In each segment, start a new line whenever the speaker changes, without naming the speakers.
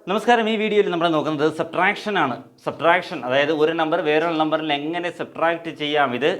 നമസ്കാരം. ഈ വീഡിയോയിൽ നമ്മൾ നോക്കുന്നത് സബ്ട്രാക്ഷൻ ആണ്. സബ്ട്രാക്ഷൻ അതായത് ഒരു നമ്പർ വേറൊരു നമ്പറിൽ എങ്ങനെ സബ്ട്രാക്റ്റ് ചെയ്യാം. ഇത്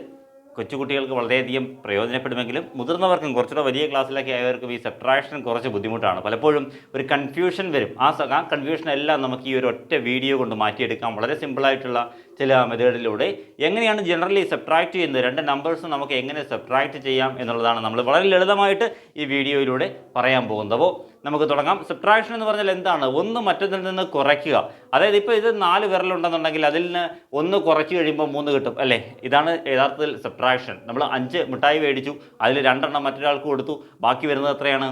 കൊച്ചുകുട്ടികൾക്ക് വളരെയധികം പ്രയോജനപ്പെടുമെങ്കിലും മുതിർന്നവർക്കും കുറച്ചുകൂടെ വലിയ ക്ലാസ്സിലൊക്കെ ആയവർക്കും ഈ സബ്ട്രാക്ഷൻ കുറച്ച് ബുദ്ധിമുട്ടാണ്. പലപ്പോഴും ഒരു കൺഫ്യൂഷൻ വരും. ആ കൺഫ്യൂഷൻ എല്ലാം നമുക്ക് ഈ ഒരു ഒറ്റ വീഡിയോ കൊണ്ട് മാറ്റിയെടുക്കാം. വളരെ സിമ്പിളായിട്ടുള്ള ചില മെത്തേഡിലൂടെ എങ്ങനെയാണ് ജനറലി സബ്ട്രാക്റ്റ് ചെയ്യുന്നത്, രണ്ട് നമ്പേഴ്സ് നമുക്ക് എങ്ങനെ സബ്ട്രാക്റ്റ് ചെയ്യാം എന്നുള്ളതാണ് നമ്മൾ വളരെ ലളിതമായിട്ട് ഈ വീഡിയോയിലൂടെ പറയാൻ പോകുന്നത്. അപ്പോൾ നമുക്ക് തുടങ്ങാം. സബ്ട്രാക്ഷൻ എന്ന് പറഞ്ഞാൽ എന്താണ്? ഒന്ന് മറ്റൊന്നിൽ നിന്ന് കുറയ്ക്കുക. അതായത് ഇപ്പോൾ ഇത് 4 വിരലുണ്ടെന്നുണ്ടെങ്കിൽ അതിൽ നിന്ന് ഒന്ന് കുറച്ച് കഴിയുമ്പോൾ 3 കിട്ടും അല്ലേ? ഇതാണ് യഥാർത്ഥത്തിൽ സബ്ട്രാക്ഷൻ. നമ്മൾ 5 മിഠായി മേടിച്ചു, അതിൽ 2 എണ്ണം മറ്റൊരാൾക്ക് കൊടുത്തു, ബാക്കി വരുന്നത് എത്രയാണ്?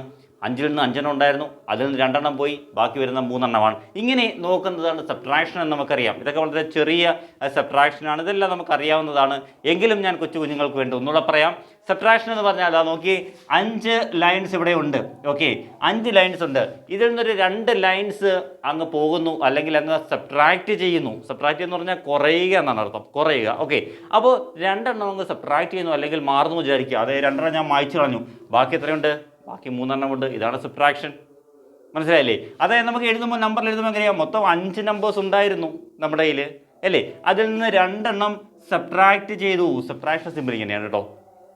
5-ൽ നിന്ന് 5 എണ്ണം ഉണ്ടായിരുന്നു, അതിൽ നിന്ന് 2 എണ്ണം പോയി, ബാക്കി വരുന്ന 3 എണ്ണമാണ്. ഇങ്ങനെ നോക്കുന്നതാണ് സബ്ട്രാക്ഷൻ എന്ന് നമുക്കറിയാം. ഇതൊക്കെ വളരെ ചെറിയ സബ്ട്രാക്ഷനാണ്, ഇതെല്ലാം നമുക്കറിയാവുന്നതാണ്. എങ്കിലും ഞാൻ കൊച്ചു കുഞ്ഞുങ്ങൾക്ക് വേണ്ടി ഒന്നുകൂടെ പറയാം. സബ്ട്രാക്ഷൻ എന്ന് പറഞ്ഞാൽ അതാ നോക്കി, 5 ലൈൻസ് ഇവിടെ ഉണ്ട്. ഓക്കെ, 5 ലൈൻസ് ഉണ്ട്. ഇതിൽ നിന്നൊരു 2 ലൈൻസ് അങ്ങ് പോകുന്നു, അല്ലെങ്കിൽ അങ്ങ് സബ്ട്രാക്റ്റ് ചെയ്യുന്നു. സബ്ട്രാക്റ്റ് എന്ന് പറഞ്ഞാൽ കുറയുക എന്നാണ് അർത്ഥം, കുറയുക. ഓക്കെ, അപ്പോൾ 2 എണ്ണം അങ്ങ് സബ്ട്രാക്റ്റ് ചെയ്യുന്നു അല്ലെങ്കിൽ മാറുന്നു വിചാരിക്കുക. അതായത് 2 എണ്ണം ഞാൻ മായ്ച്ചു കളഞ്ഞു, ബാക്കി എത്രയുണ്ട്? ബാക്കി 3 എണ്ണം ഉണ്ട്. ഇതാണ് സബ്ട്രാക്ഷൻ. മനസ്സിലായില്ലേ? അതായത് നമുക്ക് എഴുതുമ്പോൾ, നമ്പറിൽ എഴുതുമ്പോൾ എങ്ങനെയാണ്? മൊത്തം 5 നമ്പേഴ്സ് ഉണ്ടായിരുന്നു നമ്മുടെ കയ്യിൽ അല്ലേ? അതിൽ നിന്ന് 2 എണ്ണം സബ്ട്രാക്റ്റ് ചെയ്തു. സബ്ട്രാക്ഷൻ സിമ്പിൾ ഇങ്ങനെയാണ് കേട്ടോ.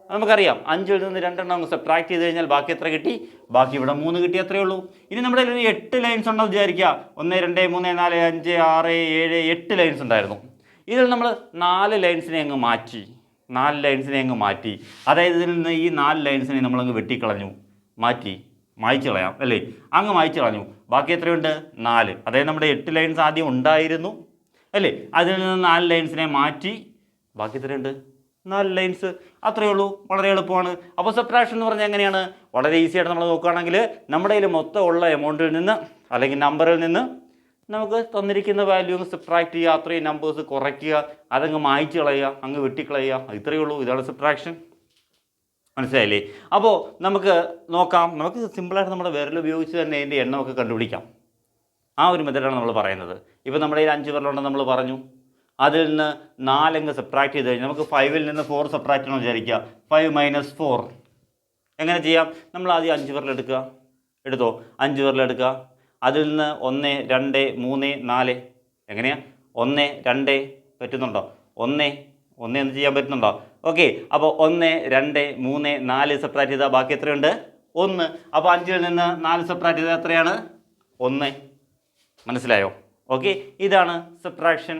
നമുക്കറിയാം 5-ൽ നിന്ന് 2 എണ്ണം സബ്ട്രാക്റ്റ് ചെയ്ത് കഴിഞ്ഞാൽ ബാക്കി എത്ര കിട്ടി? ബാക്കി ഇവിടെ 3 കിട്ടി, അത്രയേ ഉള്ളൂ. ഇനി നമ്മുടെ കയ്യിൽ 8 ലൈൻസ് ഉണ്ടെന്ന് വിചാരിക്കുക. 1 2 3 4 5 6 7 8 ലൈൻസ് ഉണ്ടായിരുന്നു. ഇതിൽ നമ്മൾ 4 ലൈൻസിനെ അങ്ങ് മാറ്റി. 4 ലൈൻസിനെ അങ്ങ് മാറ്റി. അതായത് ഇതിൽ നിന്ന് ഈ 4 ലൈൻസിനെ നമ്മളങ്ങ് വെട്ടിക്കളഞ്ഞു, മായ്ച്ചു കളയാം അല്ലേ? അങ്ങ് മായ്ച്ചു കളഞ്ഞു. ബാക്കി എത്രയുണ്ട്? 4. അതായത് നമ്മുടെ 8 ലൈൻസ് ആദ്യം ഉണ്ടായിരുന്നു അല്ലേ? അതിൽ നിന്ന് 4 ലൈൻസിനെ മാറ്റി, ബാക്കി എത്രയുണ്ട്? 4 ലൈൻസ്. അത്രയേ ഉള്ളൂ, വളരെ എളുപ്പമാണ്. അപ്പോൾ സബ്ട്രാക്ഷൻ എന്ന് പറഞ്ഞാൽ എങ്ങനെയാണ്? വളരെ ഈസി ആയിട്ട് നമ്മൾ നോക്കുകയാണെങ്കിൽ നമ്മുടെ കയ്യിൽ മൊത്തം ഉള്ള എമൗണ്ടിൽ നിന്ന് അല്ലെങ്കിൽ നമ്പറിൽ നിന്ന് നമുക്ക് തന്നിരിക്കുന്ന വാല്യൂ അങ്ങ് സബ്ട്രാക്റ്റ് ചെയ്യുക, അത്രയും നമ്പേഴ്സ് കുറയ്ക്കുക, അതങ്ങ് മായ്ച്ചു കളയുക, അങ്ങ് വെട്ടിക്കളയുക. ഇത്രയേ ഉള്ളൂ. ഇതാണ് സബ്ട്രാക്ഷൻ. മനസ്സിലായില്ലേ? അപ്പോൾ നമുക്ക് നോക്കാം. നമുക്ക് സിമ്പിളായിട്ട് നമ്മുടെ വിരൽ ഉപയോഗിച്ച് തന്നെ അതിൻ്റെ എണ്ണമൊക്കെ കണ്ടുപിടിക്കാം. ആ ഒരു മെത്തേഡാണ് നമ്മൾ പറയുന്നത്. ഇപ്പോൾ നമ്മുടെ കയ്യിൽ 5 വിരലുണ്ടെന്ന് നമ്മൾ പറഞ്ഞു. അതിൽ നിന്ന് 4 അങ്ങ് സബ്ട്രാക്ട് ചെയ്ത് കഴിഞ്ഞാൽ നമുക്ക് 5-ൽ നിന്ന് 4 സബ്ട്രാക്ട് ചെയ്യണമെന്ന് വിചാരിക്കുക. 5 - 4 എങ്ങനെ ചെയ്യാം? നമ്മൾ ആദ്യം 5 വിരലെടുക്കുക. എടുത്തോ? 5 വിരലെടുക്കുക. അതിൽ നിന്ന് 1 2 3 4 എങ്ങനെയാണ്? 1 2 പറ്റുന്നുണ്ടോ? 1 എന്ന് ചെയ്യാൻ പറ്റുന്നുണ്ടോ? ഓക്കെ, അപ്പോൾ 1 2 3 4 സബ്ട്രാക്ട് ചെയ്താൽ ബാക്കി എത്രയുണ്ട്? 1. അപ്പോൾ 5-ൽ നിന്ന് 4 സബ്ട്രാക്ട് ചെയ്താൽ എത്രയാണ്? 1. മനസ്സിലായോ? ഓക്കെ, ഇതാണ് സബ്ട്രാക്ഷൻ.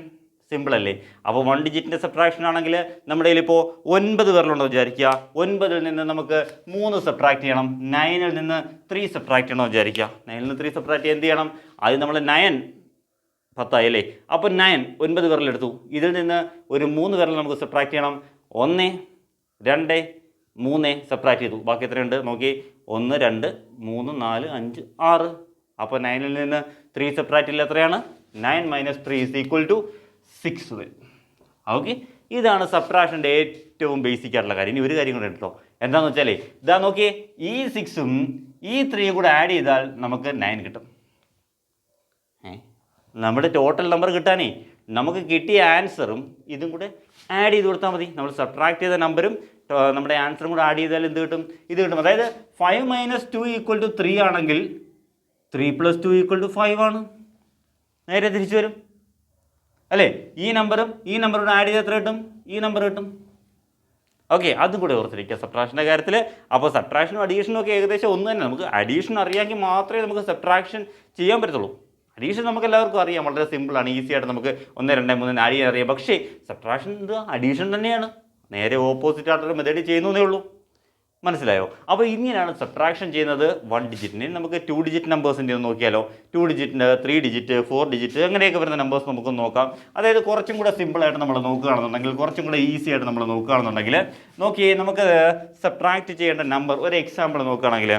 സിമ്പിൾ അല്ലേ? അപ്പോൾ 1 ഡിജിറ്റിൻ്റെ സബ്ട്രാക്ഷൻ ആണെങ്കിൽ നമ്മുടെ കയ്യിൽ ഇപ്പോൾ 9 വിരലുണ്ടോ വിചാരിക്കുക. 9-ൽ നിന്ന് നമുക്ക് 3 സബ്ട്രാക്ട് ചെയ്യണം. 9-ൽ നിന്ന് 3 സബ്ട്രാക്ട് ചെയ്യണമെന്ന് വിചാരിക്കുക. 9-ൽ നിന്ന് 3 സബ്ട്രാക്ട് ചെയ്യാൻ എന്ത് ചെയ്യണം? ആദ്യം നമ്മൾ 9 10 അല്ലേ? അപ്പോൾ 9 വിരലെടുത്തു. ഇതിൽ നിന്ന് ഒരു 3 വിരൽ നമുക്ക് സബ്ട്രാക്ട് ചെയ്യണം. 1 2 3 സബ്ട്രാക്ട് ചെയ്തു. ബാക്കി എത്രയുണ്ട് നോക്കി? 1 2 3 4 5 6. അപ്പോൾ 9-ൽ നിന്ന് 3 സബ്ട്രാക്ട് ചെയ്യില്ല, എത്രയാണ്? 9 - 3 = 6. ഓക്കെ, ഇതാണ് സബ്ട്രാക്ഷൻ്റെ ഏറ്റവും ബേസിക് ആയിട്ടുള്ള കാര്യം. ഇനി ഒരു കാര്യം കൂടെ കേട്ടോ. എന്താണെന്ന് വെച്ചാൽ ഇതാ നോക്കിയേ, ഈ 6ഉം ഈ 3യും കൂടെ ആഡ് ചെയ്താൽ നമുക്ക് 9 കിട്ടും. നമ്മുടെ ടോട്ടൽ നമ്പർ കിട്ടാനേ നമുക്ക് കിട്ടിയ ആൻസറും ഇതും കൂടെ ആഡ് ചെയ്ത് കൊടുത്താൽ മതി. നമ്മൾ സബ്ട്രാക്ട് ചെയ്ത നമ്പറും നമ്മുടെ ആൻസറും കൂടെ ആഡ് ചെയ്താൽ എന്ത് കിട്ടും? ഇത് കിട്ടും. അതായത് 5 - 2 = 3 ആണെങ്കിൽ 3 + 2 = 5 ആണ്. നേരെ തിരിച്ചു വരും അല്ലേ? ഈ നമ്പറും ഈ നമ്പറും ആഡ് ചെയ്ത് എത്ര കിട്ടും? ഈ നമ്പർ കിട്ടും. ഓക്കെ, അതും കൂടെ ഓർത്തിരിക്കുക സബ്ട്രാക്ഷൻ്റെ കാര്യത്തിൽ. അപ്പോൾ സബ്ട്രാക്ഷനും അഡീഷനും ഒക്കെ ഏകദേശം ഒന്ന് തന്നെ. നമുക്ക് അഡീഷൻ അറിയാമെങ്കിൽ മാത്രമേ നമുക്ക് സബ്ട്രാക്ഷൻ ചെയ്യാൻ പറ്റത്തുള്ളൂ. അഡീഷൻ നമുക്ക് എല്ലാവർക്കും അറിയാം, വളരെ സിമ്പിളാണ്, ഈസി ആയിട്ട് നമുക്ക് 1 2 3 ആഡ് ചെയ്യാൻ അറിയാം. പക്ഷേ സബ്ട്രാക്ഷൻ എന്താ? അഡീഷൻ തന്നെയാണ്. നേരെ ഓപ്പോസിറ്റ് ആയിട്ടൊരു മെത്തേഡ് ചെയ്യുന്നതേ ഉള്ളൂ. മനസ്സിലായോ? അപ്പോൾ ഇങ്ങനെയാണ് സബ്ട്രാക്ഷൻ ചെയ്യുന്നത് 1 ഡിജിറ്റിന്. നമുക്ക് 2 ഡിജിറ്റ് നമ്പേഴ്സിൻ്റെ ഒന്ന് നോക്കിയാലോ? 2 ഡിജിറ്റിന് 3 ഡിജിറ്റ് 4 ഡിജിറ്റ് അങ്ങനെയൊക്കെ വരുന്ന നമ്പേഴ്സ് നമുക്കൊന്ന് നോക്കാം. അതായത് കുറച്ചും കൂടെ സിമ്പിളായിട്ട് നമ്മൾ നോക്കുകയാണെന്നുണ്ടെങ്കിൽ, കുറച്ചും കൂടെ ഈസി ആയിട്ട് നമ്മൾ നോക്കുകയാണെന്നുണ്ടെങ്കിൽ നോക്കിയേ, നമുക്ക് സബ്ട്രാക്റ്റ് ചെയ്യേണ്ട നമ്പർ ഒരു എക്സാമ്പിൾ നോക്കുകയാണെങ്കിൽ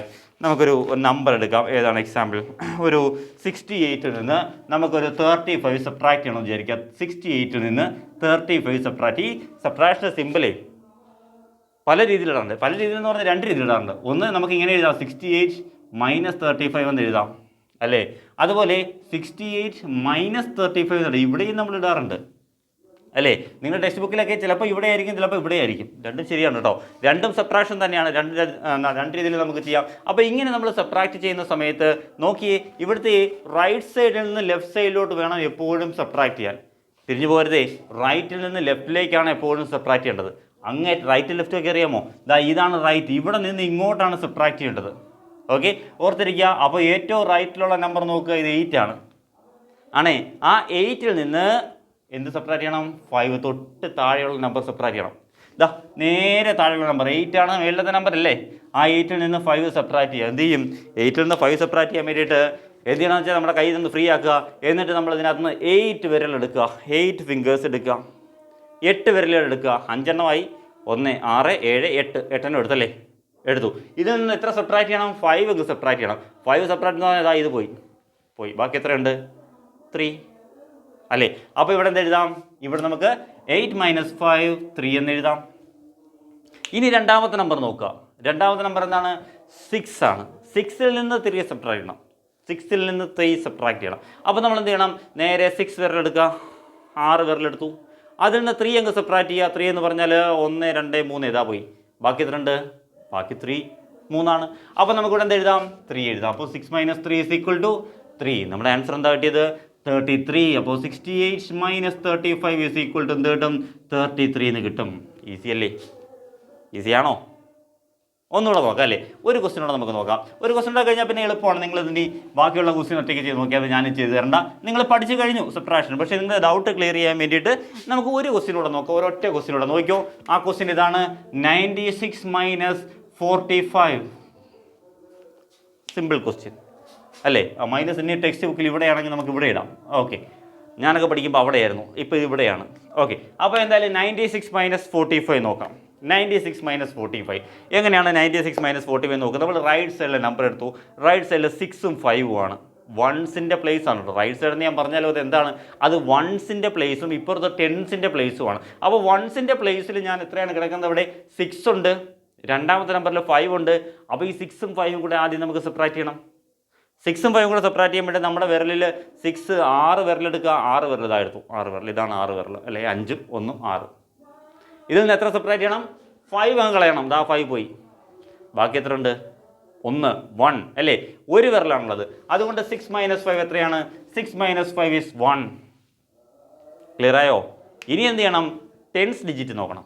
നമുക്കൊരു നമ്പർ എടുക്കാം. ഏതാണ് എക്സാമ്പിൾ? ഒരു 68-ൽ നിന്ന് നമുക്കൊരു 35 സബ്ട്രാക്ട് ചെയ്യണമെന്ന് വിചാരിക്കുക. 68-ൽ നിന്ന് 35 സബ്ട്രാക്ട്. ഈ സബ്ട്രാക്ഷൻ സിമ്പിളേ പല രീതിയിലിടാറുണ്ട്. പല രീതിയിലെന്ന് പറഞ്ഞാൽ 2 രീതിയിലിടാറുണ്ട്. ഒന്ന് നമുക്ക് ഇങ്ങനെ എഴുതാം, 68 - 35 എന്ന് എഴുതാം അല്ലേ? അതുപോലെ 68 - 35 ഇവിടെയും നമ്മൾ ഇടാറുണ്ട് അല്ലേ? നിങ്ങളുടെ ടെക്സ്റ്റ് ബുക്കിലൊക്കെ ചിലപ്പോൾ ഇവിടെ ആയിരിക്കും, ചിലപ്പോൾ ഇവിടെ ആയിരിക്കും. രണ്ടും ശരിയാണ് കേട്ടോ. രണ്ടും സബ്ട്രാക്ഷൻ തന്നെയാണ്. രണ്ട് രീതിയിൽ നമുക്ക് ചെയ്യാം. അപ്പോൾ ഇങ്ങനെ നമ്മൾ സബ്ട്രാക്ട് ചെയ്യുന്ന സമയത്ത് നോക്കിയേ, ഇവിടുത്തെ റൈറ്റ് സൈഡിൽ നിന്ന് ലെഫ്റ്റ് സൈഡിലോട്ട് വേണം എപ്പോഴും സബ്ട്രാക്ട് ചെയ്യാൻ. തിരിഞ്ഞു പോരുതേ, റൈറ്റിൽ നിന്ന് ലെഫ്റ്റിലേക്കാണ് എപ്പോഴും സബ്ട്രാക്ട് ചെയ്യേണ്ടത്. അങ്ങേ റൈറ്റ് ലെഫ്റ്റ് ഒക്കെ അറിയാമോ? ഇതാണ് റൈറ്റ്. ഇവിടെ നിന്ന് ഇങ്ങോട്ടാണ് സബ്ട്രാക്ട് ചെയ്യേണ്ടത്. ഓക്കെ, ഓർത്തിരിക്കുക. അപ്പോൾ ഏറ്റവും റൈറ്റിലുള്ള നമ്പർ നോക്കുക, ഇത് 8 ആണ്. ആണേ, ആ 8ൽ നിന്ന് എന്ത് സബ്ട്രാക്ട് ചെയ്യണം? 5. തൊട്ട് താഴെയുള്ള നമ്പർ സബ്ട്രാക്ട് ചെയ്യണം. നേരെ താഴെയുള്ള നമ്പർ 8 ആണ്, മേളിലത്തെ നമ്പർ അല്ലേ? ആ 8ൽ നിന്ന് 5 സബ്ട്രാക്ട് ചെയ്യുക. എന്ത് ചെയ്യും? 8ൽ നിന്ന് 5 സബ്ട്രാക്ട് ചെയ്യാൻ വേണ്ടിയിട്ട് എന്ത് ചെയ്യണമെന്ന് വെച്ചാൽ നമ്മുടെ കയ്യിൽ നിന്ന് ഫ്രീ ആക്കുക. എന്നിട്ട് നമ്മൾ ഇതിനകത്ത് നിന്ന് 8 വിരൽ എടുക്കുക, 8 ഫിംഗേഴ്സ് എടുക്കുക, 8 വിരലുകൾ എടുക്കുക. 5 എണ്ണമായി. 1, 6, 7, 8. 8 എണ്ണം എടുത്തല്ലേ? എടുത്തു. ഇതിൽ നിന്ന് എത്ര സബ്ട്രാക്ട് ചെയ്യണം? 5 സബ്ട്രാക്ട് ചെയ്യണം. 5 സബ്ട്രാക്ട് എന്ന് പറഞ്ഞാൽ ഇത് പോയി. ബാക്കി എത്രയുണ്ട്? 3 അല്ലേ? അപ്പോൾ ഇവിടെ എന്ത് എഴുതാം? ഇവിടെ നമുക്ക് 8 - 5 3 എന്ന് എഴുതാം. ഇനി രണ്ടാമത്തെ നമ്പർ നോക്കുക. രണ്ടാമത്തെ നമ്പർ എന്താണ്? 6 ആണ്. 6ൽ നിന്ന് 3 സബ്ട്രാക്ട് ചെയ്യണം. 6ൽ നിന്ന് 3 സബ്ട്രാക്ട് ചെയ്യണം. അപ്പോൾ നമ്മൾ എന്ത് ചെയ്യണം? നേരെ 6 വിരലെടുക്കുക, 6 വിരലെടുത്തു. അതിൽ നിന്ന് 3 അങ്ങ് സബ്ട്രാക്ട് ചെയ്യുക. 3 എന്ന് പറഞ്ഞാൽ 1, 2, 3 ഇതാ പോയി. ബാക്കി എത്ര ഉണ്ട്? ബാക്കി 3 3 അപ്പോൾ നമുക്കിവിടെ എന്ത് എഴുതാം? 3 എഴുതാം. അപ്പോൾ 6 - 3 = 3. നമ്മുടെ ആൻസർ എന്താ കിട്ടിയത്? 33. അപ്പോൾ 68 - 35 = 33 എന്ന് കിട്ടും. ഈസി അല്ലേ? ഈസിയാണോ? ഒന്നുകൂടെ നോക്കാം അല്ലേ? ഒരു ക്വസ്റ്റ്യൻ കൂടെ നമുക്ക് നോക്കാം. ഒരു ക്വസ്റ്റ്യൻ കൂടെ കഴിഞ്ഞാൽ പിന്നെ എളുപ്പമാണ്. നിങ്ങൾ ഇതിൻ്റെ ബാക്കിയുള്ള ക്വസ്റ്റ്യൻ ഒറ്റയ്ക്ക് ചെയ്ത് നോക്കിയാൽ ഞാൻ ചെയ്ത് തരണ്ട. നിങ്ങൾ പഠിച്ചു കഴിഞ്ഞു സബ്ട്രാക്ഷൻ. പക്ഷേ നിങ്ങളുടെ ഡൗട്ട് ക്ലിയർ ചെയ്യാൻ വേണ്ടിയിട്ട് നമുക്ക് ഒരു ക്വസ്റ്റ്യൻ കൂടെ നോക്കാം. ഒരൊറ്റ ക്വസ്റ്റ്യൻ കൂടെ നോക്കിയോ. ആ ക്വസ്റ്റ്യൻ ഇതാണ്: 96 - 45. സിമ്പിൾ ക്വസ്റ്റ്യൻ അല്ലേ? മൈനസ് ഇനി ടെക്സ്റ്റ് ബുക്കിൽ ഇവിടെയാണെങ്കിൽ നമുക്ക് ഇവിടെ ഇടാം. ഓക്കെ, ഞാനൊക്കെ പഠിക്കുമ്പോൾ അവിടെയായിരുന്നു, ഇപ്പോൾ ഇവിടെയാണ്. ഓക്കെ, അപ്പോൾ എന്തായാലും 96 - 45 നോക്കാം. 96 - 45 എങ്ങനെയാണ്? 96 - 45 നോക്കുക. നമ്മൾ റൈറ്റ് സൈഡിലെ നമ്പർ എടുത്തു. റൈറ്റ് സൈഡിൽ 6ഉം 5ഉം ആണ്. വൺസിൻ്റെ പ്ലേസ് ആണ് കേട്ടോ. റൈറ്റ് സൈഡിൽ നിന്ന് ഞാൻ പറഞ്ഞാലോ അത് എന്താണ്? അത് വൺസിൻ്റെ പ്ലേസും ഇപ്പുറത്ത് ടെൻസിൻ്റെ പ്ലേസുമാണ്. അപ്പോൾ വൺസിൻ്റെ പ്ലേസിൽ ഞാൻ എത്രയാണ് കിടക്കുന്നത്? അവിടെ 6 ഉണ്ട്. രണ്ടാമത്തെ നമ്പറിൽ 5 ഉണ്ട്. അപ്പോൾ ഈ 6ഉം 5ഉം കൂടെ ആദ്യം നമുക്ക് സെപ്പറേറ്റ് ചെയ്യണം. 6ഉം 5ഉം കൂടെ സെപ്പറേറ്റ് ചെയ്യാൻ വേണ്ടി നമ്മുടെ വിരലിൽ 6 വിരലെടുക്കുക. 6 വിരൽ ഇതായിരുന്നു. 6 വിരൽ ഇതാണ് 6 വിരൽ അല്ലേ? 5ഉം 1ഉം 6. ഇതിൽ നിന്ന് എത്ര സെപ്പറേറ്റ് ചെയ്യണം? 5 അങ്ങ് കളയണം. 5 പോയി. ബാക്കി എത്ര ഉണ്ട്? 1 അല്ലേ? ഒരു വിരലാണുള്ളത്. അതുകൊണ്ട് 6 - 5 എത്രയാണ്? 6 - 5 = 1. ക്ലിയർ ആയോ? ഇനി എന്ത് ചെയ്യണം? 10th ഡിജിറ്റ് നോക്കണം.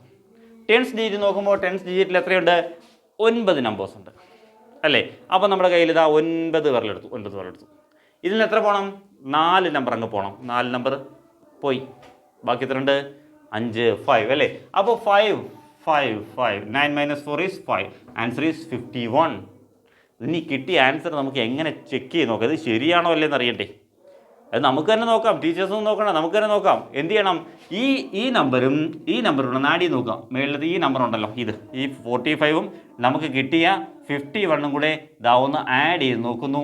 10th ഡിജിറ്റ് നോക്കുമ്പോൾ 10th ഡിജിറ്റിൽ എത്രയുണ്ട്? 9 നമ്പേഴ്സ് ഉണ്ട് അല്ലേ? അപ്പോൾ നമ്മുടെ കയ്യിൽ 9 വിരലെടുത്തു. 9 വിരലെടുത്തു. ഇതിൽ നിന്ന് എത്ര പോകണം? 4 നമ്പർ അങ്ങ് പോകണം. 4 നമ്പർ പോയി. ബാക്കി എത്ര ഉണ്ട്? 5 5 അല്ലേ? അപ്പോൾ 5 9 - 4 = 5. Answer is 51. ഇനി കിട്ടിയ ആൻസർ നമുക്ക് എങ്ങനെ ചെക്ക് ചെയ്ത് നോക്കാം? ഇത് ശരിയാണോ അല്ലേന്ന് അറിയണ്ടേ? അത് നമുക്ക് തന്നെ നോക്കാം. ടീച്ചേഴ്സൊന്നും നോക്കണം, നമുക്ക് തന്നെ നോക്കാം. എന്ത് ചെയ്യണം? ഈ നമ്പറും ഈ നമ്പറും ആഡ് ചെയ്ത് നോക്കാം. മേളിലത് ഈ നമ്പർ ഉണ്ടല്ലോ, ഈ 45ഉം നമുക്ക് കിട്ടിയ 51ഉം കൂടെ ഒന്ന് ആഡ് ചെയ്ത് നോക്കുന്നു.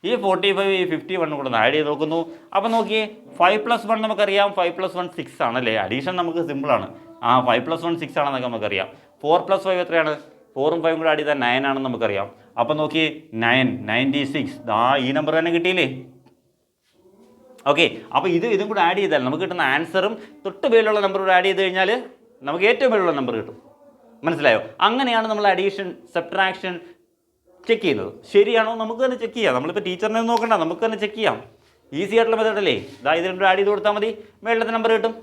ഈ 45 ഈ 51ഉം കൂടെ ആഡ് ചെയ്ത് നോക്കുന്നു. അപ്പോൾ നോക്കിയേ, 5 + 1 നമുക്കറിയാം. 5 + 1 6 ആണല്ലേ? അഡീഷൻ നമുക്ക് സിമ്പിളാണ്. 5 + 1 6 ആണെന്നൊക്കെ നമുക്കറിയാം. 4 + 5 എത്രയാണ്? 4ഉം 5ഉം കൂടെ ആഡ് ചെയ്താൽ 9 ആണെന്ന് നമുക്കറിയാം. അപ്പോൾ നോക്കിയേ, 96. ഈ നമ്പർ തന്നെ കിട്ടിയില്ലേ? ഓക്കെ, അപ്പോൾ ഇതും കൂടെ ആഡ് ചെയ്താൽ നമുക്ക് കിട്ടുന്ന ആൻസറും തൊട്ട് പേരിലുള്ള നമ്പർ കൂടെ ആഡ് ചെയ്ത് കഴിഞ്ഞാൽ നമുക്ക് ഏറ്റവും പേരിലുള്ള നമ്പർ കിട്ടും. മനസ്സിലായോ? അങ്ങനെയാണ് നമ്മൾ അഡീഷൻ സബ്ട്രാക്ഷൻ ചെക്ക് ചെയ്യുന്നത്. ശരിയാണോ? നമുക്ക് തന്നെ ചെക്ക് ചെയ്യാം. നമ്മളിപ്പോൾ ടീച്ചറിനെ നോക്കണ്ട, നമുക്ക് തന്നെ ചെക്ക് ചെയ്യാം. ഈസി ആയിട്ടുള്ള മെത്തേഡല്ലേ? ഇതിലും കൂടെ ആഡ് ചെയ്ത് കൊടുത്താൽ മതി, മേളിലത്തെ നമ്പർ കിട്ടും.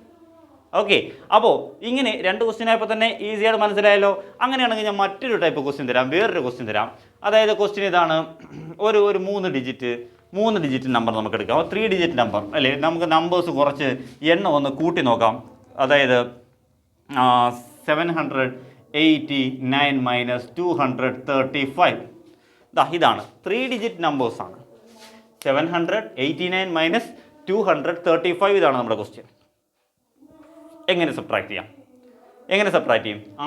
ഓക്കെ, അപ്പോൾ ഇങ്ങനെ 2 ക്വസ്റ്റ്യൻ ആയപ്പോൾ തന്നെ ഈസിയായിട്ട് മനസ്സിലായല്ലോ. അങ്ങനെയാണെങ്കിൽ ഞാൻ മറ്റൊരു ടൈപ്പ് ക്വസ്റ്റ്യൻ തരാം, വേറൊരു ക്വസ്റ്റ്യൻ തരാം. അതായത് ക്വസ്റ്റ്യൻ ഇതാണ്: ഒരു 3 ഡിജിറ്റ് നമ്പർ നമുക്ക് എടുക്കാം. 3 ഡിജിറ്റ് നമ്പർ അല്ലേ? നമുക്ക് നമ്പേഴ്സ് കുറച്ച് എണ്ണം ഒന്ന് കൂട്ടി നോക്കാം. അതായത് 789 - 235. ഇതാണ് 3 ഡിജിറ്റ് നമ്പേഴ്സാണ്. 789 - 235 ഇതാണ് നമ്മുടെ ക്വസ്റ്റ്യൻ. എങ്ങനെ സബ്ട്രാക്ട് ചെയ്യും?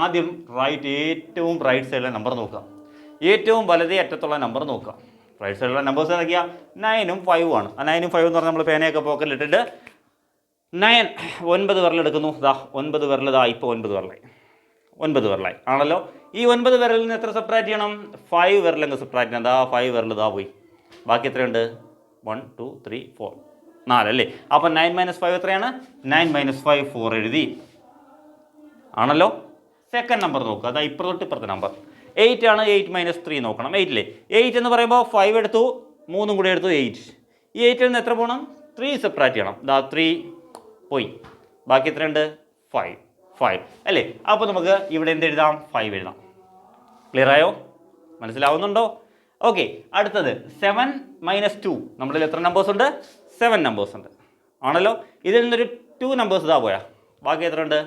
ആദ്യം ഏറ്റവും റൈറ്റ് സൈഡിലെ നമ്പർ നോക്കുക. ഏറ്റവും വലതേ അറ്റത്തുള്ള നമ്പർ നോക്കുക. റൈറ്റ് സൈഡിലുള്ള നമ്പേഴ്സ് ഏതൊക്കെയാണ്? 9ഉം 5ഉം ആണ്. 9ഉം 5ഉം എന്ന് പറഞ്ഞാൽ നമ്മൾ പേനയൊക്കെ പോക്കറ്റിലിട്ടിട്ട് 9 വിരലെടുക്കുന്നു. 9 വിരൽ ഇപ്പോൾ 9 വിരലായി ആണല്ലോ. ഈ 9 വിരലിൽ നിന്ന് എത്ര സെപ്പറേറ്റ് ചെയ്യണം? 5 വിരലങ്ങ് സെപ്പറേറ്റ് ചെയ്യണം. 5 വിരൽ പോയി. ബാക്കി എത്രയുണ്ട്? 1 2 3 4 4 അല്ലേ. അപ്പോൾ 9 - 5 എത്രയാണ്? 9 - 5 4 എഴുതി ആണല്ലോ. സെക്കൻഡ് നമ്പർ നോക്കുക, അതാ ഇപ്പുറത്തെ നമ്പർ 8 ആണ്. 8 - 3 നോക്കണം. 8 അല്ലേ. 8 എന്ന് പറയുമ്പോൾ 5 എടുത്തു, 3 കൂടി എടുത്തു, 8. ഈ 8ൽ നിന്ന് എത്ര പോകണം? 3 സെപ്പറേറ്റ് ചെയ്യണം. ദാ 3 പോയി, ബാക്കി എത്രയുണ്ട്? 5 അല്ലേ. അപ്പോൾ നമുക്ക് ഇവിടെ എന്ത് എഴുതാം? 5 എഴുതാം. ക്ലിയർ ആയോ? മനസ്സിലാവുന്നുണ്ടോ? ഓക്കെ. അടുത്തത് 7 - 2. നമ്മളിൽ എത്ര നമ്പേഴ്സ് ഉണ്ട്? 7 നമ്പേഴ്സ് ഉണ്ട് ആണല്ലോ. ഇതിൽ നിന്നൊരു 2 നമ്പേഴ്സ് ഇതാ പോയാ, ബാക്കി എത്ര ഉണ്ട്?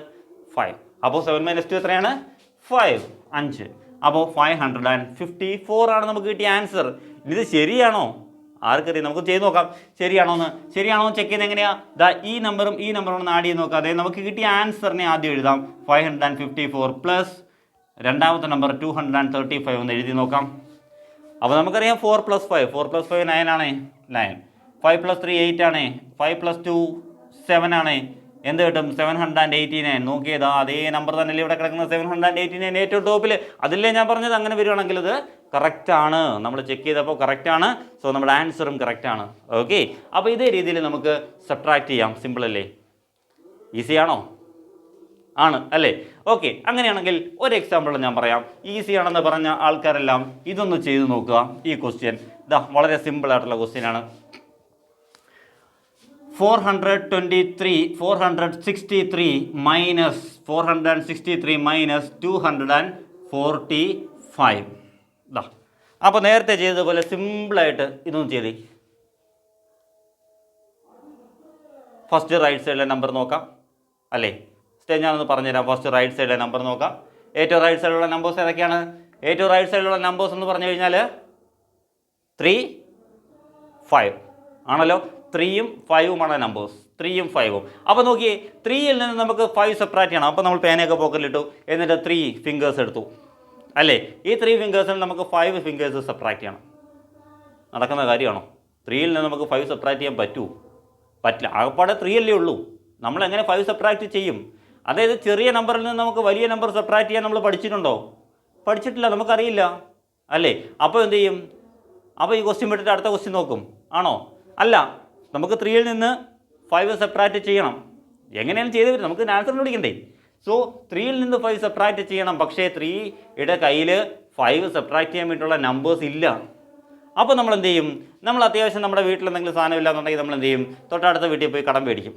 5. അപ്പോൾ 7 - 2 എത്രയാണ്? 5. അപ്പോൾ 554 ആണ് നമുക്ക് കിട്ടിയ ആൻസർ. ഇത് ശരിയാണോ? ആർക്കറിയാം? നമുക്ക് ചെയ്ത് നോക്കാം ശരിയാണോ എന്ന് ചെക്ക് ചെയ്യുന്നത് എങ്ങനെയാണ്? ദാ ഈ നമ്പറും ഈ നമ്പറും ഒന്ന് ആഡ് ചെയ്ത് നോക്കാം. അതായത് നമുക്ക് കിട്ടിയ ആൻസറിനെ ആദ്യം എഴുതാം. 554 പ്ലസ് രണ്ടാമത്തെ നമ്പർ 235 എന്ന് എഴുതി നോക്കാം. അപ്പോൾ നമുക്കറിയാം 4 + 5 9 ആണ്. 9. 5 + 3 8 ആണ്. 5 + 2 7 ആണ്. എന്ത് കിട്ടും? 789. നോക്കിയതാ അതേ നമ്പർ തന്നെയല്ലേ ഇവിടെ കിടക്കുന്നത്? 789 ഏറ്റവും ടോപ്പിൽ. അതില്ലേ ഞാൻ പറഞ്ഞത്? അങ്ങനെ വരുവാണെങ്കിൽ ഇത് കറക്റ്റ് ആണ്. നമ്മൾ ചെക്ക് ചെയ്തപ്പോൾ കറക്റ്റ് ആണ്. സോ നമ്മുടെ ആൻസറും കറക്റ്റ് ആണ്. ഓക്കെ. അപ്പോൾ ഇതേ രീതിയിൽ നമുക്ക് സബ്ട്രാക്ട് ചെയ്യാം. സിമ്പിൾ അല്ലേ? ഈസി ആണോ? ആണ് അല്ലേ. ഓക്കെ. അങ്ങനെയാണെങ്കിൽ ഒരു എക്സാമ്പിൾ ഞാൻ പറയാം. ഈസി ആണെന്ന് പറഞ്ഞ ആൾക്കാരെല്ലാം ഇതൊന്ന് ചെയ്ത് നോക്കുക. ഈ ക്വസ്റ്റ്യൻ ഇതാ വളരെ സിമ്പിൾ ആയിട്ടുള്ള ക്വസ്റ്റ്യൻ ആണ്. 463 minus 245. ഇതാ. അപ്പോൾ നേരത്തെ ചെയ്തതുപോലെ സിമ്പിളായിട്ട് ഇതൊന്നും ചെയ്തേ. ഫസ്റ്റ് റൈറ്റ് സൈഡിലെ നമ്പർ നോക്കാം അല്ലേ. ഞാനൊന്ന് പറഞ്ഞുതരാം. ഫസ്റ്റ് റൈറ്റ് സൈഡിലെ നമ്പർ നോക്കാം. ഏറ്റവും റൈറ്റ് സൈഡിലുള്ള നമ്പേഴ്സ് ഏതൊക്കെയാണ്? ഏറ്റവും റൈറ്റ് സൈഡിലുള്ള നമ്പേഴ്സ് എന്ന് പറഞ്ഞു കഴിഞ്ഞാൽ 3 5 ആണല്ലോ. 3ഉം 5ഉമാണ് നമ്പേഴ്സ്. 3ഉം 5ഉം. അപ്പോൾ നോക്കിയേ, 3ൽ നിന്ന് നമുക്ക് 5 സെപ്പറേറ്റ് ചെയ്യണം. അപ്പോൾ നമ്മൾ പേനയൊക്കെ പോക്കറ്റിലിട്ടു, എന്നിട്ട് 3 ഫിംഗേഴ്സ് എടുത്തു അല്ലേ. ഈ 3 ഫിംഗേഴ്സിൽ നമുക്ക് 5 ഫിംഗേഴ്സ് സെപ്പറേറ്റ് ചെയ്യണം. നടക്കുന്ന കാര്യമാണോ? 3ൽ നിന്ന് നമുക്ക് 5 സെപ്പറേറ്റ് ചെയ്യാൻ പറ്റില്ല. ആകപ്പാടെ 3 അല്ലേ ഉള്ളൂ. നമ്മളെങ്ങനെ 5 സെപ്പറേറ്റ് ചെയ്യും? അതായത് ചെറിയ നമ്പറിൽ നിന്ന് നമുക്ക് വലിയ നമ്പർ സെപ്പറേറ്റ് ചെയ്യാൻ നമ്മൾ പഠിച്ചിട്ടുണ്ടോ? പഠിച്ചിട്ടില്ല, നമുക്കറിയില്ല അല്ലേ. അപ്പോൾ എന്ത് ചെയ്യും? അപ്പോൾ ഈ ക്വസ്റ്റ്യൻ വിട്ടിട്ട് അടുത്ത ക്വസ്റ്റ്യൻ നോക്കും ആണോ? അല്ല, നമുക്ക് 3ൽ നിന്ന് 5 സെപ്പറേറ്റ് ചെയ്യണം. എങ്ങനെയാണ് ചെയ്ത് വരും? നമുക്ക് ആൻസർ കണ്ടുപിടിക്കണ്ടേ. സോ 3ൽ നിന്ന് 5 സെപ്പറേറ്റ് ചെയ്യണം. പക്ഷേ 3യുടെ കയ്യിൽ 5 സെപ്പറേറ്റ് ചെയ്യാൻ വേണ്ടിയിട്ടുള്ള നമ്പേഴ്സ് ഇല്ല. അപ്പോൾ നമ്മൾ എന്ത് ചെയ്യും? നമ്മൾ അത്യാവശ്യം നമ്മുടെ വീട്ടിൽ എന്തെങ്കിലും സാധനം ഇല്ലാന്നുണ്ടെങ്കിൽ നമ്മൾ എന്ത് ചെയ്യും? തൊട്ടടുത്ത വീട്ടിൽ പോയി കടം മേടിക്കും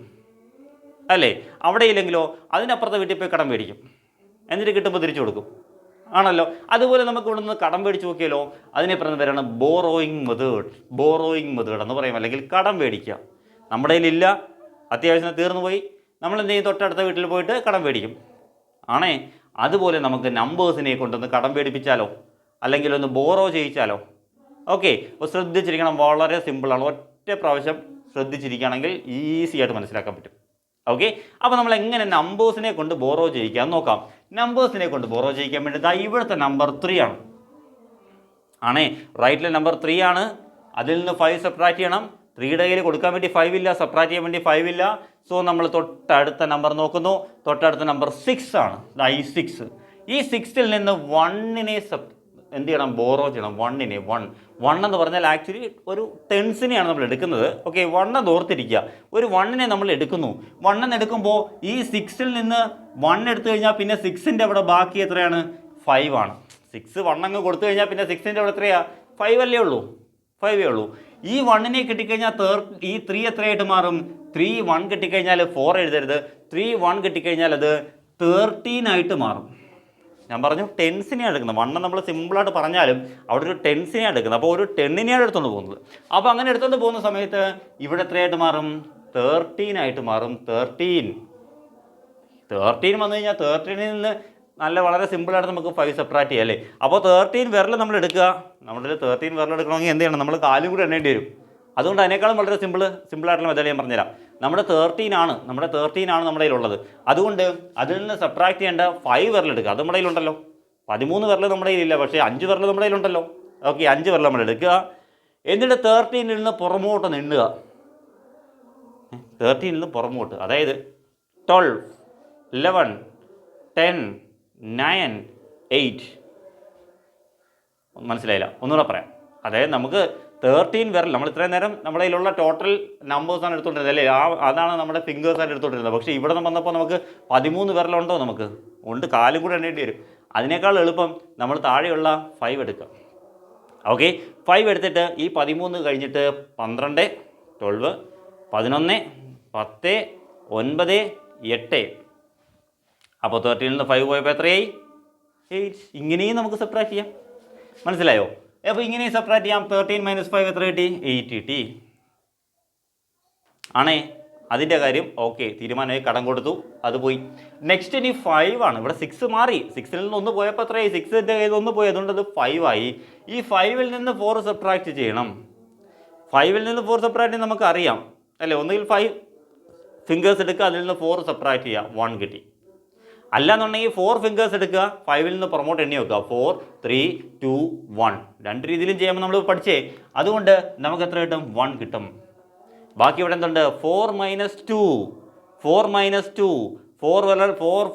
അല്ലേ. അവിടെ ഇല്ലെങ്കിലോ അതിനപ്പുറത്തെ വീട്ടിൽ പോയി കടം മേടിക്കും, എന്നിട്ട് കിട്ടുമ്പോൾ തിരിച്ചു കൊടുക്കും ആണല്ലോ. അതുപോലെ നമുക്ക് ഇവിടെ നിന്ന് കടം മേടിച്ച് നോക്കിയാലോ, അതിനെ പറയുന്ന പേരാണ് ബോറോയിങ് മെത്തേഡ് എന്ന് പറയും. അല്ലെങ്കിൽ കടം മേടിക്കുക. നമ്മുടെ കയ്യിലില്ല, അത്യാവശ്യം തീർന്നു പോയി, നമ്മൾ എന്ത് ചെയ്യും? തൊട്ടടുത്ത വീട്ടിൽ പോയിട്ട് കടം മേടിക്കും ആണേ. അതുപോലെ നമുക്ക് നമ്പേഴ്സിനെ കൊണ്ടൊന്ന് കടം മേടിപ്പിച്ചാലോ, അല്ലെങ്കിൽ ഒന്ന് ബോറോ ചെയ്യിച്ചാലോ. ഓക്കെ. അപ്പോൾ ശ്രദ്ധിച്ചിരിക്കണം, വളരെ സിമ്പിളാണ്. ഒറ്റ പ്രാവശ്യം ശ്രദ്ധിച്ചിരിക്കുകയാണെങ്കിൽ ഈസി ആയിട്ട് മനസ്സിലാക്കാൻ പറ്റും. ഓക്കെ. അപ്പോൾ നമ്മൾ എങ്ങനെ നമ്പേഴ്സിനെ കൊണ്ട് ബോറോ ചെയ്യിക്കാൻ നോക്കാം. നമ്പേഴ്സിനെ കൊണ്ട് ബോറോ ചെയ്യിക്കാൻ വേണ്ടി ഇവിടുത്തെ നമ്പർ 3 ആണ് ആണേ. റൈറ്റിലെ നമ്പർ 3 ആണ്. അതിൽ നിന്ന് 5 സെപ്പറേറ്റ് ചെയ്യണം. 3യുടെ കയ്യിൽ കൊടുക്കാൻ വേണ്ടി 5 ഇല്ല, സെപ്പറേറ്റ് ചെയ്യാൻ വേണ്ടി 5 ഇല്ല. സോ നമ്മൾ തൊട്ടടുത്ത നമ്പർ നോക്കുന്നു. തൊട്ടടുത്ത നമ്പർ 6 ആണ്. ഈ 6. ഈ 6ൽ നിന്ന് 1നെ എന്ത് ചെയ്യണം? ബോറോ ചെയ്യണം. 1 എന്ന് പറഞ്ഞാൽ ആക്ച്വലി ഒരു ടെൻസിനെയാണ് നമ്മൾ എടുക്കുന്നത്. ഓക്കെ. 1 എന്ന് ഓർത്തിരിക്കുക. ഒരു 1നെ നമ്മൾ എടുക്കുന്നു. 1 എന്ന് എടുക്കുമ്പോൾ ഈ 6ൽ നിന്ന് 1 എടുത്തു കഴിഞ്ഞാൽ പിന്നെ 6ൻ്റെ അവിടെ ബാക്കി എത്രയാണ്? 5 ആണ്. 6 1 അങ്ങ് കൊടുത്തു കഴിഞ്ഞാൽ പിന്നെ 6ൻ്റെ അവിടെ എത്രയാണ്? 5 അല്ലേ ഉള്ളൂ. 5 ഉള്ളൂ. ഈ 1നെ കിട്ടിക്കഴിഞ്ഞാൽ ഈ 3 എത്രയായിട്ട് മാറും? 3 1 കിട്ടിക്കഴിഞ്ഞാൽ 4 എഴുതരുത്. 3 1 കിട്ടിക്കഴിഞ്ഞാൽ അത് 13 ആയിട്ട് മാറും. ഞാൻ പറഞ്ഞു ടെൻസിനെയാണ് എടുക്കുന്നത്. 1 നമ്മൾ സിമ്പിളായിട്ട് പറഞ്ഞാലും അവിടെ ഒരു ടെൻസിനെയാണ് എടുക്കുന്നത്. അപ്പോൾ ഒരു 10നെയാണ് എടുത്തുകൊണ്ട് പോകുന്നത്. അപ്പോൾ അങ്ങനെ എടുത്തുകൊണ്ട് പോകുന്ന സമയത്ത് ഇവിടെ എത്രയായിട്ട് മാറും? 13 ആയിട്ട് മാറും. 13 വന്നു കഴിഞ്ഞാൽ 13ൽ നിന്ന് വളരെ സിമ്പിളായിട്ട് നമുക്ക് 5 സെപ്പറേറ്റ് ചെയ്യാം അല്ലേ. അപ്പോൾ 13 വിരൽ നമ്മൾ എടുക്കുക. നമ്മുടെ 13 വിരൽ എടുക്കണമെങ്കിൽ എന്ത് ചെയ്യണം? നമ്മൾ കാലും കൂടി എണ്ണേണ്ടി വരും. അതുകൊണ്ട് അതിനേക്കാളും വളരെ സിമ്പിളായിട്ടുള്ള മെത്തേഡ് ഞാൻ പറഞ്ഞുതരാം. നമ്മുടെ 13 ആണ് നമ്മുടെ കയ്യിലുള്ളത്. അതുകൊണ്ട് അതിൽ നിന്ന് സെപ്പറേറ്റ് ചെയ്യേണ്ട 5 വിരൽ എടുക്കുക. അത് നമ്മുടെ കയ്യിലുണ്ടല്ലോ. 13 വിരൽ നമ്മുടെ കയ്യിലില്ല, പക്ഷേ 5 വിരൽ നമ്മുടെ കയ്യിലുണ്ടല്ലോ. ഓക്കെ. 5 വിരൽ നമ്മൾ എടുക്കുക. എന്നിട്ട് 13ൽ നിന്ന് പുറമോട്ട് എണ്ണുക. 13ൽ നിന്ന് പുറമോട്ട്, അതായത് 12 11 10 9 8. മനസ്സിലായില്ല? ഒന്നുകൂടെ പറയാം. അതായത് നമുക്ക് 13 വിരൽ, നമ്മൾ ഇത്രയും നേരം നമ്മുടെ കയ്യിലുള്ള ടോട്ടൽ നമ്പേഴ്സാണ് എടുത്തുകൊണ്ടിരുന്നത് അല്ലേ, അതാണ് നമ്മുടെ ഫിംഗേഴ്സാണ് എടുത്തുകൊണ്ടിരുന്നത്. പക്ഷേ ഇവിടെ നിന്ന് വന്നപ്പോൾ നമുക്ക് 13 വിരലുണ്ടോ, നമുക്ക് ഉണ്ട്, കാലും കൂടെ എണ്ണേണ്ടി വരും. അതിനേക്കാൾ എളുപ്പം നമ്മൾ താഴെയുള്ള 5 എടുക്കുക. ഓക്കെ, 5 എടുത്തിട്ട് ഈ 13 കഴിഞ്ഞിട്ട് 12, 11, 11, 10, 9, 8. അപ്പോൾ 13 നിന്ന് 5 പോയപ്പോൾ എത്രയായി? 8. ഇങ്ങനെയും നമുക്ക് സെപ്പറേറ്റ് ചെയ്യാം, മനസ്സിലായോ? അപ്പോൾ ഇങ്ങനെയും സെപ്പറേറ്റ് ചെയ്യാം. 13 - 5 എത്ര കിട്ടി? 8 കിട്ടി. ആണേ, അതിൻ്റെ കാര്യം ഓക്കെ, തീരുമാനമായി, കടം കൊടുത്തു, അത് പോയി. നെക്സ്റ്റ് ഇനി 5 ആണ്. ഇവിടെ 6 മാറി, 6ൽ നിന്ന് 1 പോയപ്പോൾ എത്രയായി? 6ൻ്റെ കയ്യിൽ 1 പോയി, അതുകൊണ്ട് അത് 5 ആയി. ഈ 5ൽ നിന്ന് 4 സബ്ട്രാക്ട് ചെയ്യണം. 5ൽ നിന്ന് 4 സബ്ട്രാക്ട് ചെയ്യാൻ നമുക്കറിയാം അല്ലേ, ഒന്നുകിൽ 5 ഫിംഗേഴ്സ് എടുക്കുക, അതിൽ നിന്ന് 4 സബ്ട്രാക്ട് ചെയ്യുക, 1 കിട്ടി. അല്ലാന്നുണ്ടെങ്കിൽ 4 ഫിംഗേഴ്സ് എടുക്കുക, 5ൽ നിന്ന് പ്രൊമോട്ട് എണ്ണി വെക്കുക, 4, 3, 2, 1. രണ്ട് രീതിയിലും ചെയ്യുമ്പോൾ നമ്മൾ പഠിച്ചേ, അതുകൊണ്ട് നമുക്ക് എത്ര കിട്ടും? 1 കിട്ടും. ബാക്കി ഇവിടെ എന്തുണ്ട്? 4 - 2, 4 - 2,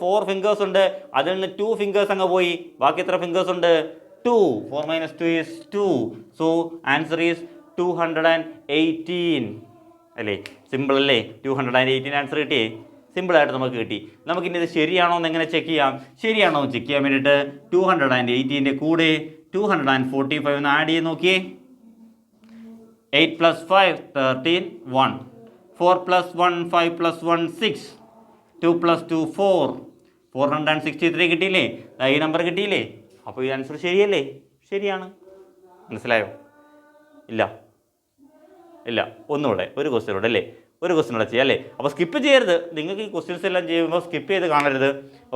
4 ഫിംഗേഴ്സ് ഉണ്ട്, അതിൽ നിന്ന് 2 ഫിംഗേഴ്സ് അങ്ങ് പോയി, ബാക്കി എത്ര ഫിംഗേഴ്സ് ഉണ്ട്? 2. 4 - 2 is 2. സോ ആൻസർ ഈസ് 218 അല്ലേ? സിമ്പിൾ അല്ലേ? 218 ആൻസർ കിട്ടിയേ, സിമ്പിളായിട്ട് നമുക്ക് കിട്ടി. നമുക്കിനി ഇത് ശരിയാണോ എന്ന് എങ്ങനെ ചെക്ക് ചെയ്യാം? ശരിയാണോ എന്ന് ചെക്ക് ചെയ്യാൻ വേണ്ടിയിട്ട് 218ൻ്റെ കൂടെ 245 ഒന്ന് ആഡ് ചെയ്ത് നോക്കിയേ. 8 + 5 13, 1. 4 + 1 5 + 1 6. 2 + 2 4. 463 കിട്ടിയില്ലേ? ഈ നമ്പർ കിട്ടിയില്ലേ? അപ്പോൾ ഈ ആൻസർ ശരിയല്ലേ? ശരിയാണ്. മനസ്സിലായോ? ഇല്ല, ഒന്നുകൂടെ ഒരു ക്വസ്റ്റ്യൻ കൂടെ അല്ലേ, ഒരു ക്വസ്റ്റ്യൻ കൂടെ ചെയ്യാം അല്ലേ? അപ്പോൾ സ്കിപ്പ് ചെയ്യരുത്, നിങ്ങൾക്ക് ഈ ക്വസ്റ്റ്യൻസ് എല്ലാം ചെയ്യുമ്പോൾ സ്കിപ്പ് ചെയ്ത് കാണരുത്.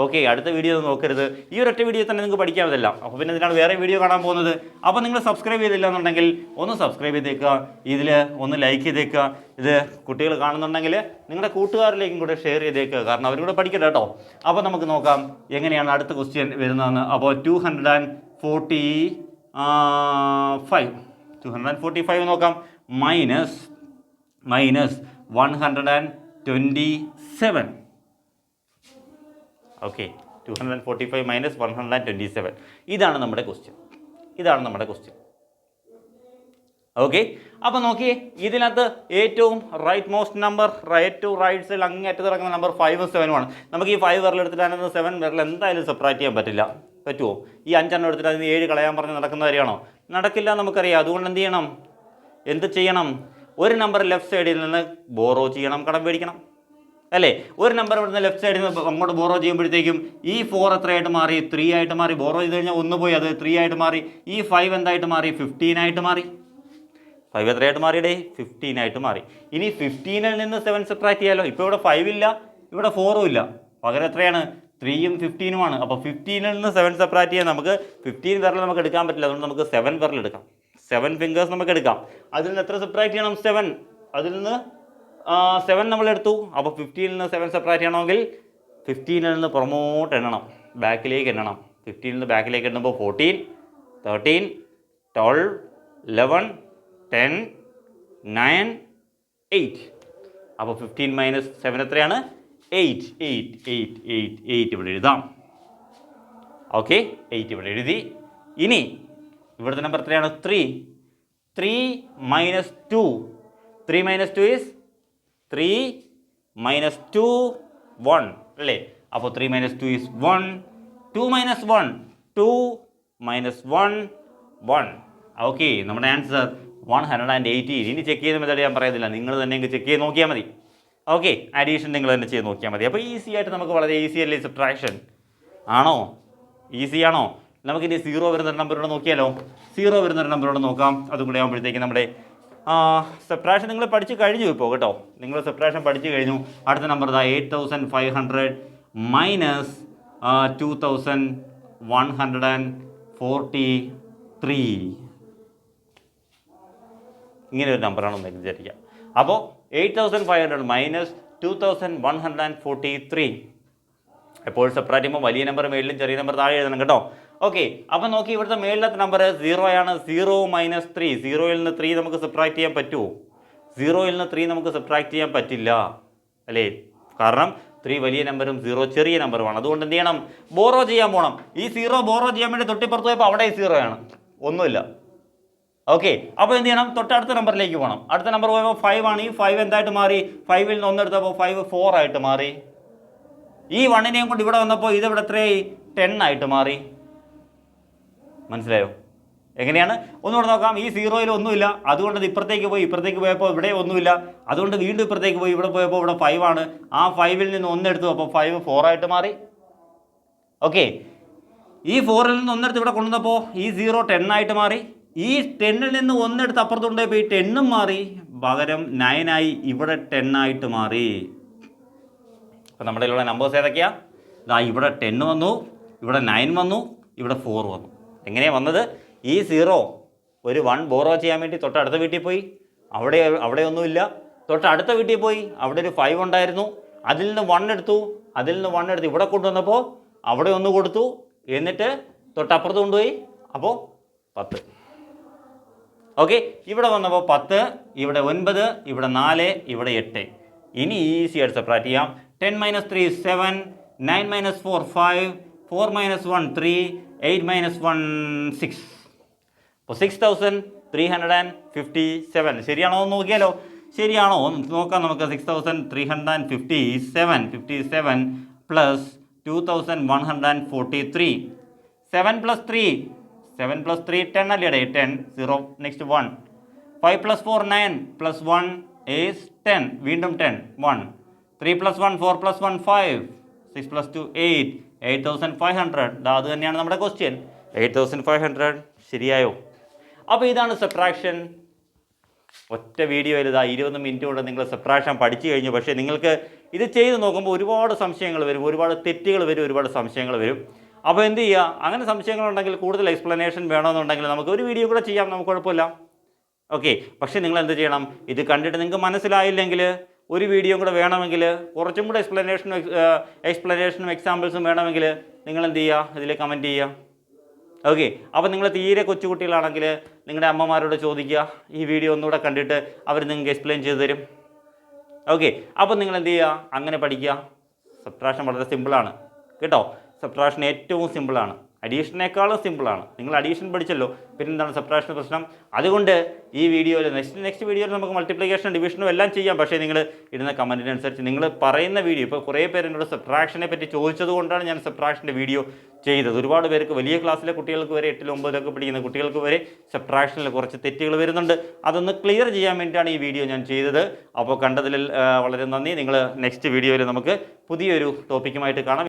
ഓക്കെ, അടുത്ത വീഡിയോ നോക്കരുത്, ഈ ഒരൊറ്റ വീഡിയോ തന്നെ നിങ്ങൾക്ക് പഠിക്കാമതല്ല. അപ്പോൾ പിന്നെ ഇതിനാണ് വേറെ വീഡിയോ കാണാൻ പോകുന്നത്. അപ്പോൾ നിങ്ങൾ സബ്സ്ക്രൈബ് ചെയ്തില്ല എന്നുണ്ടെങ്കിൽ ഒന്ന് സബ്സ്ക്രൈബ് ചെയ്തേക്കുക, ഇതിൽ ഒന്ന് ലൈക്ക് ചെയ്തേക്കുക. ഇത് കുട്ടികൾ കാണുന്നുണ്ടെങ്കിൽ നിങ്ങളുടെ കൂട്ടുകാരിലേക്കും കൂടെ ഷെയർ ചെയ്തേക്കുക, കാരണം അവരും കൂടെ പഠിക്കട്ടെ കേട്ടോ. അപ്പോൾ നമുക്ക് നോക്കാം എങ്ങനെയാണ് അടുത്ത ക്വസ്റ്റ്യൻ വരുന്നതെന്ന്. അപ്പോൾ 245 നോക്കാം. മൈനസ് 127. ഓക്കെ, 245 - 127. ഇതാണ് നമ്മുടെ ക്വസ്റ്റ്യൻ. ഓക്കെ, അപ്പോൾ നോക്കിയേ, ഇതിനകത്ത് ഏറ്റവും റൈറ്റ് മോസ്റ്റ് നമ്പർ, റൈറ്റ് സൈഡിൽ അങ്ങേറ്റത്ത് കിടക്കുന്ന നമ്പർ 5 ഉം 7 ആണ്. നമുക്ക് ഈ 5 വിരൽ എടുത്തിട്ട് അതിനകത്ത് 7 വിരൽ എന്തായാലും സെപ്പറേറ്റ് ചെയ്യാൻ പറ്റില്ല. പറ്റുമോ? ഈ 5 എണ്ണം എടുത്തിട്ട് അതിന് 7 കളയാൻ പറഞ്ഞ് നടക്കുന്ന കാര്യമാണോ? നടക്കില്ല, നമുക്കറിയാം. അതുകൊണ്ട് എന്ത് ചെയ്യണം? ഒരു നമ്പർ ലെഫ്റ്റ് സൈഡിൽ നിന്ന് ബോറോ ചെയ്യണം, കടം മേടിക്കണം അല്ലേ? ഒരു നമ്പർ ഇവിടുന്ന് ലെഫ്റ്റ് സൈഡിൽ നിന്ന് അങ്ങോട്ട് ബോറോ ചെയ്യുമ്പോഴത്തേക്കും ഈ 4 എത്രയായിട്ട് മാറി? 3 ആയിട്ട് മാറി. ബോറോ ചെയ്ത് കഴിഞ്ഞാൽ 1 പോയി, അത് 3 ആയിട്ട് മാറി. ഈ 5 എന്തായിട്ട് മാറി? 15 ആയിട്ട് മാറി. 5 എത്രയായിട്ട് മാറിയിടേ? 15 ആയിട്ട് മാറി. ഇനി 15ൽ നിന്ന് 7 സബ്ട്രാക്ട് ചെയ്യാലോ. ഇപ്പോൾ ഇവിടെ 5 ഇല്ല, ഇവിടെ 4 ഇല്ല, പകരം എത്രയാണ്? 3 ഉം 15 ആണ്. അപ്പോൾ 15ൽ നിന്ന് 7 സബ്ട്രാക്ട് ചെയ്യാൻ നമുക്ക് 15 വിരൽ നമുക്ക് എടുക്കാൻ പറ്റില്ല, അതുകൊണ്ട് നമുക്ക് 7 വിരൽ എടുക്കാം. 7 ഫിംഗേഴ്സ് നമുക്ക് എടുക്കാം. അതിൽ നിന്ന് എത്ര സബ്ട്രാക്ട് ചെയ്യണം? 7. അതിൽ നിന്ന് 7 നമ്മൾ എടുത്തു. അപ്പോൾ 15ൽ നിന്ന് 7 സബ്ട്രാക്ട് ചെയ്യണമെങ്കിൽ 15ൽ നിന്ന് പ്രൊമോട്ട് എണ്ണണം, ബാക്കിലേക്ക് എണ്ണണം. 15ൽ നിന്ന് ബാക്കിലേക്ക് എണ്ണുമ്പോൾ 14, 13, 12, 11, 10, 9, 8. അപ്പോൾ 15 - 7 എത്രയാണ്? 8. ഇവിടെ എഴുതാം. ഓക്കെ, 8 ഇവിടെ എഴുതി. ഇനി ഇവിടുത്തെ നമ്പർ എത്രയാണ്? 3. 3 - 2. 3 - 2 is 3 - 2 1 അല്ലേ? അപ്പോൾ 3 - 2 is 1. 2 - 1 2 - 1 1. ഓക്കെ, നമ്മുടെ ആൻസർ 118. ഇനി ചെക്ക് ചെയ്യുന്ന മെത്തേഡ് ഞാൻ പറയുന്നില്ല, നിങ്ങൾ തന്നെ ചെക്ക് ചെയ്ത് നോക്കിയാൽ മതി. ഓക്കെ, അഡീഷൻ നിങ്ങൾ തന്നെ ചെയ്ത് നോക്കിയാൽ മതി. അപ്പോൾ ഈസി ആയിട്ട് നമുക്ക് വളരെ ഈസി അല്ലേ സബ്ട്രാക്ഷൻ? ആണോ? ഈസി ആണോ? നമുക്കിനി 0 വരുന്ന നമ്പറോട് നോക്കിയാലോ? 0 വരുന്ന നമ്പറോട് നോക്കാം. അതും കൂടെ ആകുമ്പോഴത്തേക്ക് നമ്മുടെ സബ്ട്രാക്ഷൻ നിങ്ങൾ പഠിച്ച് കഴിഞ്ഞു ഇപ്പോൾ കേട്ടോ. നിങ്ങൾ സബ്ട്രാക്ഷൻ പഠിച്ചു കഴിഞ്ഞു. അടുത്ത നമ്പർ 8500 മൈനസ് 2143. ഇങ്ങനെ ഒരു നമ്പറാണെന്ന് വിചാരിക്കാം. അപ്പോൾ 8500 മൈനസ് 2143. എപ്പോൾ സെപ്പറേറ്റ് ചെയ്യുമ്പോൾ വലിയ നമ്പർ മേളിലും ചെറിയ നമ്പർ താഴെ എഴുതണം കേട്ടോ. ഓക്കെ, അപ്പം നോക്കി ഇവിടുത്തെ മേളിലത്തെ നമ്പർ 0 ആണ്. 0 - 3. 0ൽ നിന്ന് 3 നമുക്ക് സബ്ട്രാക്ട് ചെയ്യാൻ പറ്റുമോ? 0ൽ നിന്ന് 3 നമുക്ക് സബ്ട്രാക്ട് ചെയ്യാൻ പറ്റില്ല അല്ലേ? കാരണം 3 വലിയ നമ്പറും 0 ചെറിയ നമ്പറുമാണ്. അതുകൊണ്ട് എന്ത് ചെയ്യണം? ബോറോ ചെയ്യാൻ പോകണം. ഈ 0 ബോറോ ചെയ്യാൻ വേണ്ടി തൊട്ടിപ്പുറത്ത് പോയപ്പോൾ അവിടെ 0 ആണ്, ഒന്നുമില്ല. ഓക്കെ, അപ്പോൾ എന്ത് ചെയ്യണം? തൊട്ടടുത്ത നമ്പറിലേക്ക് പോകണം. അടുത്ത നമ്പർ പോയപ്പോൾ 5 ആണ്. ഈ 5 എന്തായിട്ട് മാറി? 5ൽ നിന്ന് 1 എടുത്തപ്പോൾ 5 4 ആയിട്ട് മാറി. ഈ 1നെയും കൊണ്ട് ഇവിടെ വന്നപ്പോൾ ഇത് ഇവിടെ എത്രയായി? 10 ആയിട്ട് മാറി. മനസ്സിലായോ? എങ്ങനെയാണ്? ഒന്നുകൂടെ നോക്കാം. ഈ 0യിൽ ഒന്നുമില്ല, അതുകൊണ്ട് ഇപ്പുറത്തേക്ക് പോയപ്പോൾ ഇവിടെ ഒന്നുമില്ല, അതുകൊണ്ട് വീണ്ടും ഇപ്പുറത്തേക്ക് പോയി, ഇവിടെ പോയപ്പോൾ ഇവിടെ 5 ആണ്. ആ 5ൽ നിന്ന് 1 എടുത്തു, അപ്പോൾ 5 4 ആയിട്ട് മാറി. ഓക്കെ, ഈ 4ൽ നിന്ന് 1 എടുത്ത് ഇവിടെ കൊണ്ടുവന്നപ്പോൾ ഈ 0 10 ആയിട്ട് മാറി. ഈ 10ൽ നിന്ന് 1 എടുത്ത് അപ്പുറത്തുകൊണ്ടുപോയി ഈ 10ഉം മാറി, പകരം 9 ആയി, ഇവിടെ 10 ആയിട്ട് മാറി. അപ്പോൾ നമ്മുടെ കയ്യിലുള്ള നമ്പേഴ്സ് ഏതൊക്കെയാണ്? ഇവിടെ 10 വന്നു, ഇവിടെ 9 വന്നു, ഇവിടെ 4 വന്നു. എങ്ങനെയാണ് വന്നത്? ഈ 0 ഒരു 1 ബോറോ ചെയ്യാൻ വേണ്ടി തൊട്ടടുത്ത വീട്ടിൽ പോയി, അവിടെ ഒന്നുമില്ല. തൊട്ടടുത്ത വീട്ടിൽ പോയി, അവിടെ ഒരു 5 ഉണ്ടായിരുന്നു, അതിൽ നിന്ന് 1 എടുത്തു, ഇവിടെ കൊണ്ടുവന്നപ്പോൾ അവിടെ 1 കൊടുത്തു, എന്നിട്ട് തൊട്ടപ്പുറത്ത് കൊണ്ടുപോയി, അപ്പോൾ 10. ഓക്കെ, ഇവിടെ വന്നപ്പോൾ 10, ഇവിടെ 9, ഇവിടെ 4, ഇവിടെ 8. ഇനി ഈസി ആയിട്ട് സെപ്പറേറ്റ് ചെയ്യാം. 10 - 3 7, 9 - 4 5, 4 - 1 3, 8 - 1 6. അപ്പോൾ 6357. ശരിയാണോ എന്ന് നോക്കിയാലോ? ശരിയാണോ നോക്കാം നമുക്ക്. 6357 പ്ലസ് 2143. 7 + 3 10 അല്ലേ? 10 0 നെക്സ്റ്റ് 1. 5 + 4 9 + 1 is 10. വീണ്ടും 10 1. 3 + 1 4 + 1 5. 6 + 2 8. 8500. അത് തന്നെയാണ് നമ്മുടെ ക്വസ്റ്റ്യൻ. 8500. ശരിയായോ? അപ്പോൾ ഇതാണ് സബ്ട്രാക്ഷൻ. ഒറ്റ വീഡിയോയിൽ 20 മിനിറ്റ് കൊണ്ട് നിങ്ങൾ സബ്ട്രാക്ഷൻ പഠിച്ചു കഴിഞ്ഞു. പക്ഷേ നിങ്ങൾക്ക് ഇത് ചെയ്ത് നോക്കുമ്പോൾ ഒരുപാട് സംശയങ്ങൾ വരും, ഒരുപാട് തെറ്റുകൾ വരും, ഒരുപാട് സംശയങ്ങൾ വരും. അപ്പോൾ എന്ത് ചെയ്യുക? അങ്ങനെ സംശയങ്ങളുണ്ടെങ്കിൽ, കൂടുതൽ എക്സ്പ്ലനേഷൻ വേണമെന്നുണ്ടെങ്കിൽ നമുക്ക് ഒരു വീഡിയോ കൂടെ ചെയ്യാം, നമുക്ക് കുഴപ്പമില്ല. ഓക്കെ, പക്ഷേ നിങ്ങൾ എന്ത് ചെയ്യണം? ഇത് കണ്ടിട്ട് നിങ്ങൾക്ക് മനസ്സിലായില്ലെങ്കിൽ ഒരു വീഡിയോ കൂടെ വേണമെങ്കിൽ, കുറച്ചും കൂടെ എക്സ്പ്ലനേഷനും എക്സാമ്പിൾസും വേണമെങ്കിൽ നിങ്ങൾ എന്ത് ചെയ്യുക? ഇതിൽ കമൻറ്റ് ചെയ്യുക. ഓക്കെ, അപ്പോൾ നിങ്ങൾ തീരെ കൊച്ചുകുട്ടികളാണെങ്കിൽ നിങ്ങളുടെ അമ്മമാരോട് ചോദിക്കുക, ഈ വീഡിയോ ഒന്നുകൂടെ കണ്ടിട്ട് അവർ നിങ്ങൾക്ക് എക്സ്പ്ലെയിൻ ചെയ്ത് തരും. ഓക്കെ, അപ്പോൾ നിങ്ങൾ എന്ത് ചെയ്യുക? അങ്ങനെ പഠിക്കുക. സബ്ട്രാക്ഷൻ വളരെ സിമ്പിളാണ് കേട്ടോ. സബ്ട്രാക്ഷൻ ഏറ്റവും സിമ്പിളാണ്, അഡീഷനേക്കാളും സിമ്പിളാണ്. നിങ്ങൾ അഡീഷൻ പഠിച്ചല്ലോ, പിന്നെന്താണ് സബ്ട്രാക്ഷൻ പ്രശ്നം? അതുകൊണ്ട് ഈ വീഡിയോയിൽ നെക്സ്റ്റ് വീഡിയോയിൽ നമുക്ക് മൾട്ടിപ്ലിക്കേഷൻ ഡിവിഷനും എല്ലാം ചെയ്യാം. പക്ഷേ നിങ്ങൾ ഇടുന്ന കമൻറ്റിനനുസരിച്ച് നിങ്ങൾ പറയുന്ന വീഡിയോ, ഇപ്പോൾ കുറേ പേര് എന്നോട് സബ്ട്രാക്ഷനെ പറ്റി ചോദിച്ചത് കൊണ്ടാണ് ഞാൻ സബ്ട്രാക്ഷൻ്റെ വീഡിയോ ചെയ്തത്. ഒരുപാട് പേർക്ക്, വലിയ ക്ലാസ്സിലെ കുട്ടികൾക്ക് വരെ, 8ലും 9ലൊക്കെ പഠിക്കുന്ന കുട്ടികൾക്ക് വരെ സബ്ട്രാക്ഷനിൽ കുറച്ച് തെറ്റുകൾ വരുന്നുണ്ട്. അതൊന്ന് ക്ലിയർ ചെയ്യാൻ വേണ്ടിയിട്ടാണ് ഈ വീഡിയോ ഞാൻ ചെയ്തത്. അപ്പോൾ കണ്ടതിൽ വളരെ നന്ദി. നിങ്ങൾ നെക്സ്റ്റ് വീഡിയോയിൽ നമുക്ക് പുതിയൊരു ടോപ്പിക്കുമായിട്ട് കാണാം.